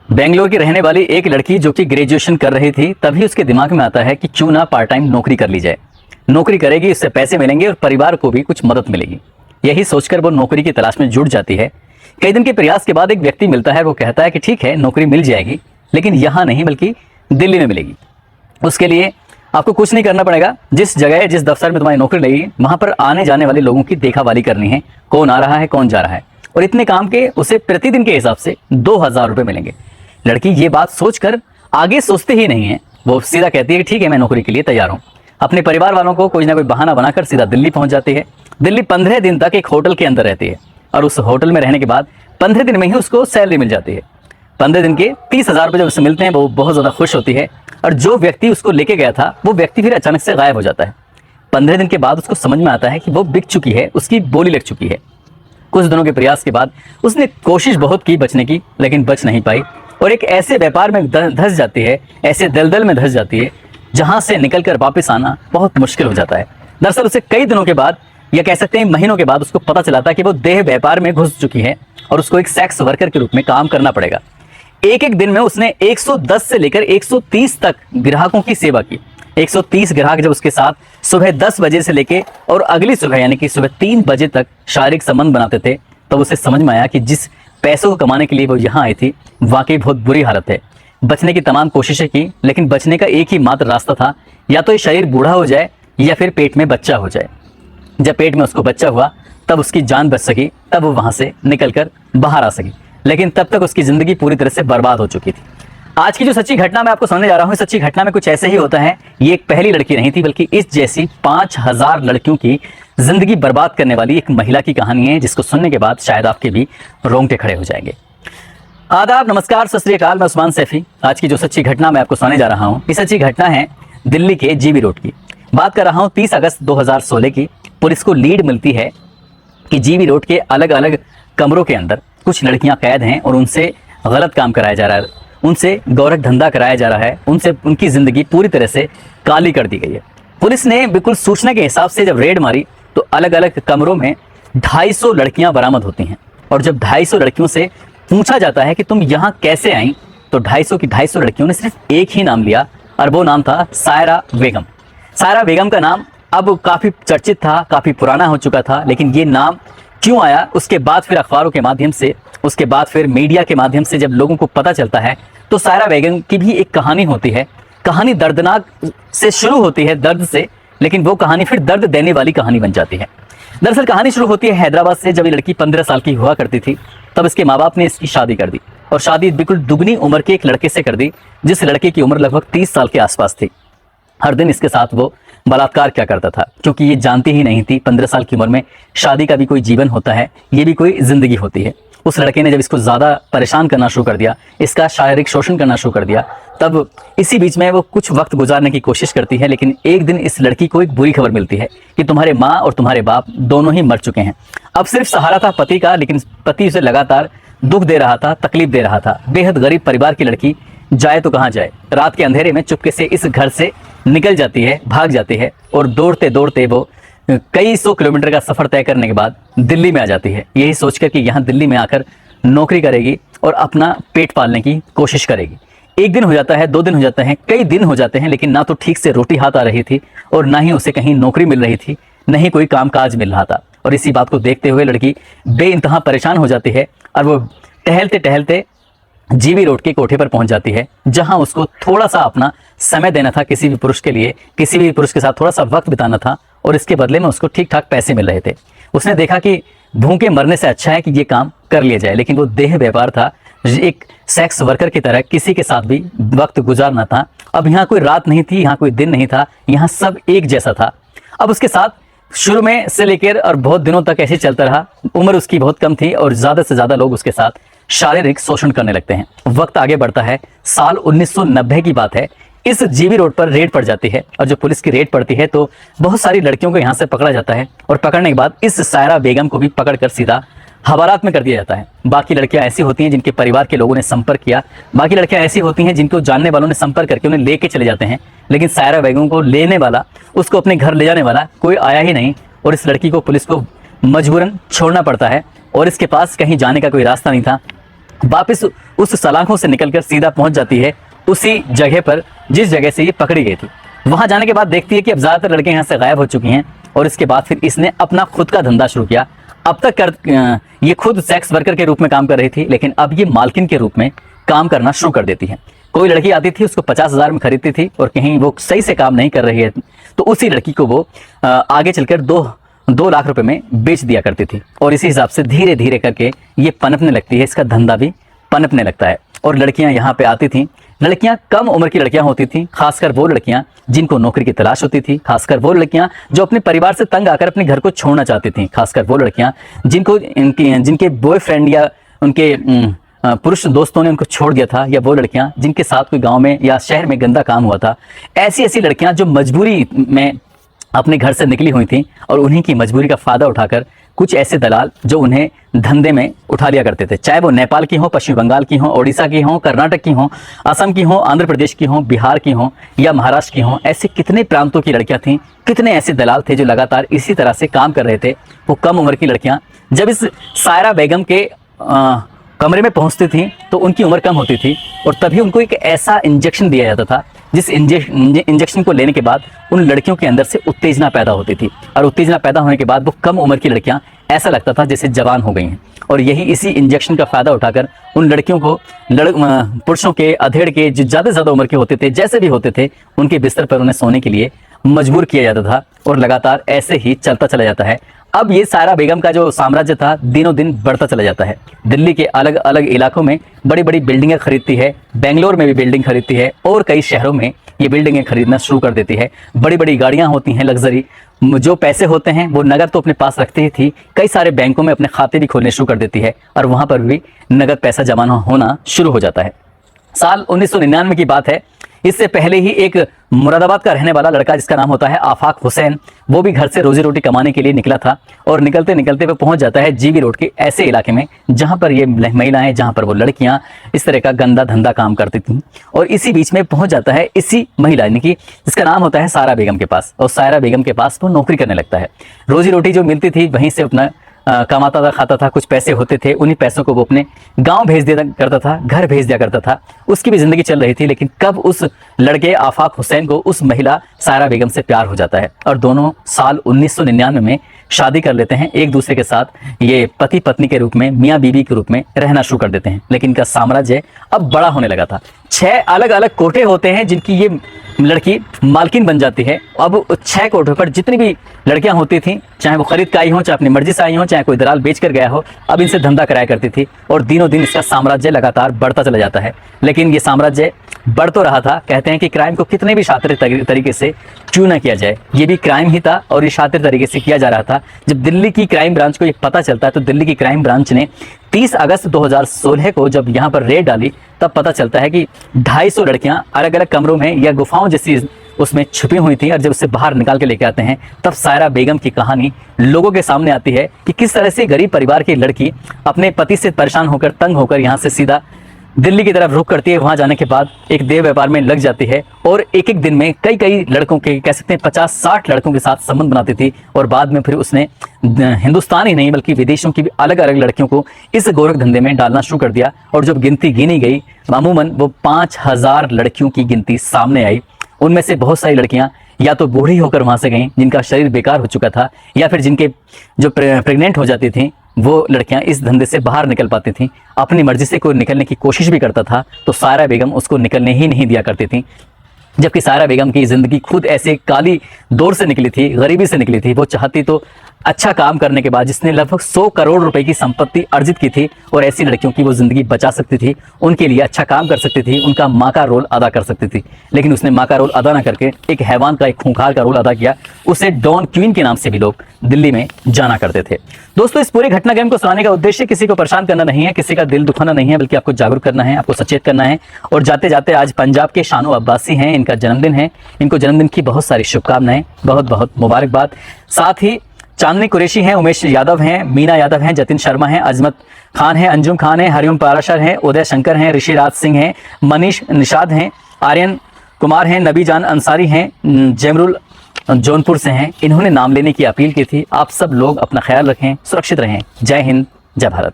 बेंगलोर की रहने वाली एक लड़की जो कि ग्रेजुएशन कर रही थी, तभी उसके दिमाग में आता है कि क्यों ना पार्ट टाइम नौकरी कर ली जाए। नौकरी करेगी, इससे पैसे मिलेंगे और परिवार को भी कुछ मदद मिलेगी। यही सोचकर वो नौकरी की तलाश में जुट जाती है। कई दिन के प्रयास के बाद एक व्यक्ति मिलता है। वो कहता है कि ठीक है, नौकरी मिल जाएगी, लेकिन यहाँ नहीं बल्कि दिल्ली में मिलेगी। उसके लिए आपको कुछ नहीं करना पड़ेगा। जिस जगह, जिस दफ्तर में तुम्हारी नौकरी लगी, वहां पर आने जाने वाले लोगों की देखावाली करनी है, कौन आ रहा है कौन जा रहा है, और इतने काम के उसे प्रतिदिन के हिसाब से 2000 रुपये मिलेंगे। लड़की ये बात सोचकर आगे सोचते ही नहीं है, वो सीधा कहती है ठीक है, मैं नौकरी के लिए तैयार हूँ। अपने परिवार वालों को कोई ना कोई बहाना बनाकर सीधा दिल्ली पहुंच जाती है। दिल्ली 15 दिन तक एक होटल के अंदर रहती है और उस होटल में रहने के बाद 15 दिन में ही उसको सैलरी मिल जाती है। 15 दिन के 30,000 रुपये जब उसे मिलते हैं, वो बहुत ज़्यादा खुश होती है। और जो व्यक्ति उसको लेके गया था, वो व्यक्ति फिर अचानक से गायब हो जाता है। 15 दिन के बाद उसको समझ में आता है कि वो बिक चुकी है, उसकी बोली लग चुकी है। कुछ दिनों के प्रयास के बाद उसने कोशिश बहुत की बचने की, लेकिन बच नहीं पाई और एक ऐसे व्यापार में धंस जाती है, ऐसे दलदल में धंस जाती है जहां से निकलकर वापस आना बहुत मुश्किल हो जाता है। दरअसल उसे कई दिनों के बाद, या कह सकते हैं महीनों के बाद, उसको पता चला था कि वो देह व्यापार में घुस चुकी है और उसको एक सेक्स वर्कर के रूप में काम करना पड़ेगा। एक एक दिन में उसने 110 से लेकर 130 तक ग्राहकों की सेवा की। 130 ग्राहक जब उसके साथ सुबह 10 बजे से लेके और अगली सुबह यानी कि सुबह 3 बजे तक शारीरिक संबंध बनाते थे, तब उसे समझ में आया कि जिस पैसों को कमाने के लिए वो यहाँ आई थी, वाकई बहुत बुरी हालत है। बचने की तमाम कोशिशें की, लेकिन बचने का एक ही मात्र रास्ता था, या तो ये शरीर बूढ़ा हो जाए या फिर पेट में बच्चा हो जाए। जब पेट में उसको बच्चा हुआ, तब उसकी जान बच सकी, तब वो वहां से निकलकर बाहर आ सकी, लेकिन तब तक उसकी जिंदगी पूरी तरह से बर्बाद हो चुकी थी। आज की जो सच्ची घटना मैं आपको सुनाने जा रहा हूँ, इस सच्ची घटना में कुछ ऐसे ही होता है। ये एक पहली लड़की नहीं थी, बल्कि इस जैसी 5000 लड़कियों की जिंदगी बर्बाद करने वाली एक महिला की कहानी है, जिसको सुनने के बाद शायद आपके भी रोंगटे खड़े हो जाएंगे। आदाब, नमस्कार, सत श्री अकाल, मैं उस्मान सैफी। आज की जो सच्ची घटना मैं आपको सुनाने जा रहा हूँ, ये सच्ची घटना है दिल्ली के जीबी रोड की। बात कर रहा हूँ 30 अगस्त 2016 की। पुलिस को लीड मिलती है कि जीबी रोड के अलग अलग कमरों के अंदर कुछ लड़कियां कैद हैं और उनसे गलत काम कराया जा रहा है, उनसे गौरख धंधा कराया जा रहा है, उनसे उनकी जिंदगी पूरी तरह से काली कर दी गई है। पुलिस ने बिल्कुल सूचना के हिसाब से जब रेड मारी, तो अलग अलग कमरों में 250 लड़कियां बरामद होती हैं। और जब 250 लड़कियों से पूछा जाता है कि तुम यहाँ कैसे आई, तो 250 की 250 लड़कियों ने सिर्फ एक ही नाम लिया, और वो नाम था सायरा बेगम। सायरा बेगम का नाम अब काफ़ी चर्चित था, काफ़ी पुराना हो चुका था, लेकिन ये नाम क्यों आया, उसके बाद फिर अखबारों के माध्यम से, उसके बाद फिर मीडिया के माध्यम से जब लोगों को पता चलता है, तो सायरा बेगम की भी एक कहानी होती है। कहानी दर्दनाक से शुरू होती है, दर्द से, लेकिन वो कहानी फिर दर्द देने वाली कहानी बन जाती है। दरअसल कहानी शुरू होती है हैदराबाद से। जब ये लड़की 15 साल की हुआ करती थी, तब इसके माँ बाप ने इसकी शादी कर दी, और शादी बिल्कुल दुगनी उम्र के एक लड़के से कर दी, जिस लड़के की उम्र लगभग 30 साल के आसपास थी। हर दिन इसके साथ वो बलात्कार क्या करता था, क्योंकि ये जानती ही नहीं थी 15 साल की उम्र में शादी का भी कोई जीवन होता है, ये भी कोई जिंदगी होती है। उस लड़के ने जब इसको ज़्यादा परेशान करना शुरू कर दिया, इसका शारीरिक शोषण करना शुरू कर दिया, तब इसी बीच में वो कुछ वक्त गुजारने की कोशिश करती है। लेकिन एक दिन इस लड़की को एक बुरी खबर मिलती है कि तुम्हारे माँ और तुम्हारे बाप दोनों ही मर चुके हैं। अब सिर्फ सहारा था पति का, लेकिन पति उसे लगातार दुख दे रहा था, तकलीफ दे रहा था। बेहद गरीब परिवार की लड़की जाए तो कहाँ जाए। रात के अंधेरे में चुपके से इस घर से निकल जाती है, भाग जाती है, और दौड़ते दौड़ते वो कई 100 किलोमीटर का सफर तय करने के बाद दिल्ली में आ जाती है, यही सोचकर कि यहाँ दिल्ली में आकर नौकरी करेगी और अपना पेट पालने की कोशिश करेगी। एक दिन हो जाता है, 2 दिन हो जाते हैं, कई दिन हो जाते हैं, लेकिन ना तो ठीक से रोटी हाथ आ रही थी और ना ही उसे कहीं नौकरी मिल रही थी, न ही कोई कामकाज मिल रहा था। और इसी बात को देखते हुए लड़की बेइंतहा परेशान हो जाती है और वो टहलते टहलते जीबी रोड के कोठे पर पहुंच जाती है, जहां उसको थोड़ा सा अपना समय देना था किसी भी पुरुष के लिए, किसी भी पुरुष के साथ थोड़ा सा वक्त बिताना था, और इसके बदले में उसको ठीक ठाक पैसे मिल रहे थे। उसने देखा कि भूखे मरने से अच्छा है कि ये काम कर लिया जाए, लेकिन वो देह व्यापार था, एक सेक्स वर्कर की तरह किसी के साथ भी वक्त गुजारना था। अब यहाँ कोई रात नहीं थी, यहाँ कोई दिन नहीं था, यहाँ सब एक जैसा था। अब उसके साथ शुरू में से लेकर और बहुत दिनों तक ऐसे चलता रहा। उम्र उसकी बहुत कम थी और ज़्यादा से ज़्यादा लोग उसके साथ शारीरिक शोषण करने लगते हैं। वक्त आगे बढ़ता है, साल 1990 की बात है। इस जीबी रोड पर रेड पड़ जाती है, और जब पुलिस की रेड पड़ती है तो बहुत सारी लड़कियों को यहाँ से पकड़ा जाता है, और पकड़ने के बाद इस सायरा बेगम को भी पकड़कर सीधा हवालात में कर दिया जाता है। बाकी लड़कियां ऐसी होती हैं जिनके परिवार के लोगों ने संपर्क किया, बाकी लड़कियां ऐसी होती हैं जिनको जानने वालों ने संपर्क करके उन्हें लेके चले जाते हैं, लेकिन सायरा बेगम को लेने वाला, उसको अपने घर ले जाने वाला कोई आया ही नहीं, और इस लड़की को पुलिस को मजबूरन छोड़ना पड़ता है, और इसके पास कहीं जाने का कोई रास्ता नहीं था। वापस उस सलाखों से निकलकर सीधा पहुंच जाती है उसी जगह पर जिस जगह से ये पकड़ी गई थी। वहां जाने के बाद देखती है कि अब ज्यादातर लड़के यहाँ से गायब हो चुकी हैं और इसके बाद फिर इसने अपना खुद का धंधा शुरू किया। अब तक ये खुद सेक्स वर्कर के रूप में काम कर रही थी, लेकिन अब ये मालकिन के रूप में काम करना शुरू कर देती है। कोई लड़की आती थी, उसको 50,000 में खरीदती थी और कहीं वो सही से काम नहीं कर रही है तो उसी लड़की को वो आगे चलकर 2 लाख रुपए में बेच दिया करती थी। और इसी हिसाब से धीरे धीरे करके ये पनपने लगती है, इसका धंधा भी पनपने लगता है। और लड़कियां यहाँ पे आती थी, लड़कियां कम उम्र की लड़कियां होती थी, खासकर वो लड़कियां जिनको नौकरी की तलाश होती थी, खासकर वो लड़कियां जो अपने परिवार से तंग आकर अपने घर को छोड़ना चाहती थी, खासकर वो लड़कियां जिनके बॉयफ्रेंड या उनके पुरुष दोस्तों ने उनको छोड़ दिया था, या वो लड़कियां जिनके साथ कोई गांव में या शहर में गंदा काम हुआ था। ऐसी ऐसी लड़कियां जो मजबूरी में अपने घर से निकली हुई थी और उन्हीं की मजबूरी का फायदा उठाकर कुछ ऐसे दलाल जो उन्हें धंधे में उठा लिया करते थे, चाहे वो नेपाल की हो, पश्चिम बंगाल की हो, ओडिशा की हो, कर्नाटक की हो, असम की हो, आंध्र प्रदेश की हो, बिहार की हो या महाराष्ट्र की हो। ऐसे कितने प्रांतों की लड़कियां थीं, कितने ऐसे दलाल थे जो लगातार इसी तरह से काम कर रहे थे। वो कम उम्र की लड़कियां जब इस सायरा बेगम के कमरे में पहुंचती थी तो उनकी उम्र कम होती थी और तभी उनको एक ऐसा इंजेक्शन दिया जाता था जिस इंजेक्शन को लेने के बाद उन लड़कियों के अंदर से उत्तेजना पैदा होती थी, और उत्तेजना पैदा होने के बाद वो कम उम्र की लड़कियां ऐसा लगता था जैसे जवान हो गई हैं। और यही इसी इंजेक्शन का फायदा उठाकर उन लड़कियों को पुरुषों के अधेड़ के जो ज़्यादा से ज़्यादा उम्र के होते थे, जैसे भी होते थे, उनके बिस्तर पर उन्हें सोने के लिए मजबूर किया जाता था और लगातार ऐसे ही चलता चला जाता है। अब ये सायरा बेगम का जो साम्राज्य था दिनों दिन बढ़ता चला जाता है। दिल्ली के अलग अलग इलाकों में बड़ी बड़ी बिल्डिंगें खरीदती है, बेंगलोर में भी बिल्डिंग खरीदती है और कई शहरों में ये बिल्डिंगें खरीदना शुरू कर देती है। बड़ी बड़ी गाड़ियां होती हैं लग्जरी, जो पैसे होते हैं वो नगद तो अपने पास रखती ही थी, कई सारे बैंकों में अपने खाते भी खोलने शुरू कर देती है और वहां पर भी नगद पैसा जमा होना शुरू हो जाता है। साल 1999 की बात है। इससे पहले ही एक मुरादाबाद का रहने वाला लड़का जिसका नाम होता है आफाक हुसैन, वो भी घर से रोजी रोटी कमाने के लिए निकला था और निकलते निकलते वो पहुंच जाता है जीवी रोड के ऐसे इलाके में जहां पर ये महिलाएं, जहां पर वो लड़कियां इस तरह का गंदा धंधा काम करती थी। और इसी बीच में पहुंच जाता है इसी महिला यानी कि जिसका नाम होता है सायरा बेगम के पास, और सायरा बेगम के पास वो नौकरी करने लगता है। रोजी रोटी जो मिलती थी वहीं से अपना कमाता था, खाता था, कुछ पैसे होते थे, उन्हीं पैसों को वो अपने गांव भेज दिया करता था, घर भेज दिया करता था। उसकी भी जिंदगी चल रही थी। लेकिन कब उस लड़के आफाक हुसैन को उस महिला सायरा बेगम से प्यार हो जाता है और दोनों साल 1999 में शादी कर लेते हैं। एक दूसरे के साथ ये पति पत्नी के रूप में, मियाँ बीवी के रूप में रहना शुरू कर देते हैं। लेकिन इनका साम्राज्य अब बड़ा होने लगा था। 6 अलग अलग कोठे होते हैं जिनकी ये लड़की मालकिन बन जाती है। अब 6 कोठों पर जितनी भी लड़कियां होती थी, चाहे वो खरीद के आई हो, चाहे अपनी मर्जी से आई हो, चाहे कोई दलाल बेच कर गया हो, अब इनसे धंधा कराया करती थी और दिनों दिन इसका साम्राज्य लगातार बढ़ता चला जाता है। लेकिन ये साम्राज्य बढ़ तो रहा था। कहते हैं कि क्राइम को कितने भी शातिर तरीके से क्यों ना किया जाए, ये भी क्राइम ही था और ये शातिर तरीके से किया जा रहा था। जब दिल्ली की क्राइम ब्रांच को ये पता चलता है तो दिल्ली की क्राइम ब्रांच ने 30 अगस्त 2016 को जब यहाँ पर रेड डाली तब पता चलता है कि 250 लड़कियां अलग अलग कमरों में या गुफाओं जैसी उसमें छुपी हुई थी। और जब उसे बाहर निकाल के लेके आते हैं तब सायरा बेगम की कहानी लोगों के सामने आती है कि किस तरह से गरीब परिवार की लड़की अपने पति से परेशान होकर, तंग होकर यहाँ से सीधा दिल्ली की तरफ रुख करती है। वहां जाने के बाद एक देह व्यापार में लग जाती है और एक एक दिन में कई कई लड़कों के, कह सकते हैं 50-60 लड़कों के साथ संबंध बनाती थी। और बाद में फिर उसने हिंदुस्तान ही नहीं बल्कि विदेशों की भी अलग अलग लड़कियों को इस गोरख धंधे में डालना शुरू कर दिया। और जब गिनती गिनी गई, अमूमन वो 5000 लड़कियों की गिनती सामने आई। उनमें से बहुत सारी लड़कियां या तो बूढ़ी होकर वहां से गईं, जिनका शरीर बेकार हो चुका था, या फिर जिनके जो प्रेग्नेंट हो जाती थी वो लड़कियां इस धंधे से बाहर निकल पाती थीं। अपनी मर्जी से कोई निकलने की कोशिश भी करता था तो सायरा बेगम उसको निकलने ही नहीं दिया करती थी। जबकि सायरा बेगम की ज़िंदगी खुद ऐसे काली दौर से निकली थी, गरीबी से निकली थी। वो चाहती तो अच्छा काम करने के बाद, जिसने लगभग 100 करोड़ रुपए की संपत्ति अर्जित की थी और ऐसी लड़कियों की वो ज़िंदगी बचा सकती थी, उनके लिए अच्छा काम कर सकती थी, उनका माँ का रोल अदा कर सकती थी। लेकिन उसने माँ का रोल अदा ना करके एक हैवान का, एक खूंखार का रोल अदा किया। उसे डॉन क्वीन के नाम से भी लोग दिल्ली में जाना करते थे। दोस्तों, इस पूरे घटनाक्रम को सुनाने का उद्देश्य किसी को परेशान करना नहीं है, किसी का दिल दुखाना नहीं है, बल्कि आपको जागरूक करना है, आपको सचेत करना है। और जाते जाते आज पंजाब के शानो अब्बासी हैं, इनका जन्मदिन है। इनको जन्मदिन की बहुत सारी शुभकामनाएं, बहुत बहुत मुबारकबाद। साथ ही चांदनी कुरैशी हैं, उमेश यादव हैं, मीना यादव हैं, जतिन शर्मा हैं, अजमत खान हैं, अंजुम खान हैं, हरिओम पाराशर हैं, उदय शंकर हैं, ऋषिराज सिंह हैं, मनीष निषाद हैं, आर्यन कुमार हैं, नबी जान अंसारी हैं, जमरुल जौनपुर से हैं। इन्होंने नाम लेने की अपील की थी। आप सब लोग अपना ख्याल रखें, सुरक्षित रहें। जय हिंद, जय भारत।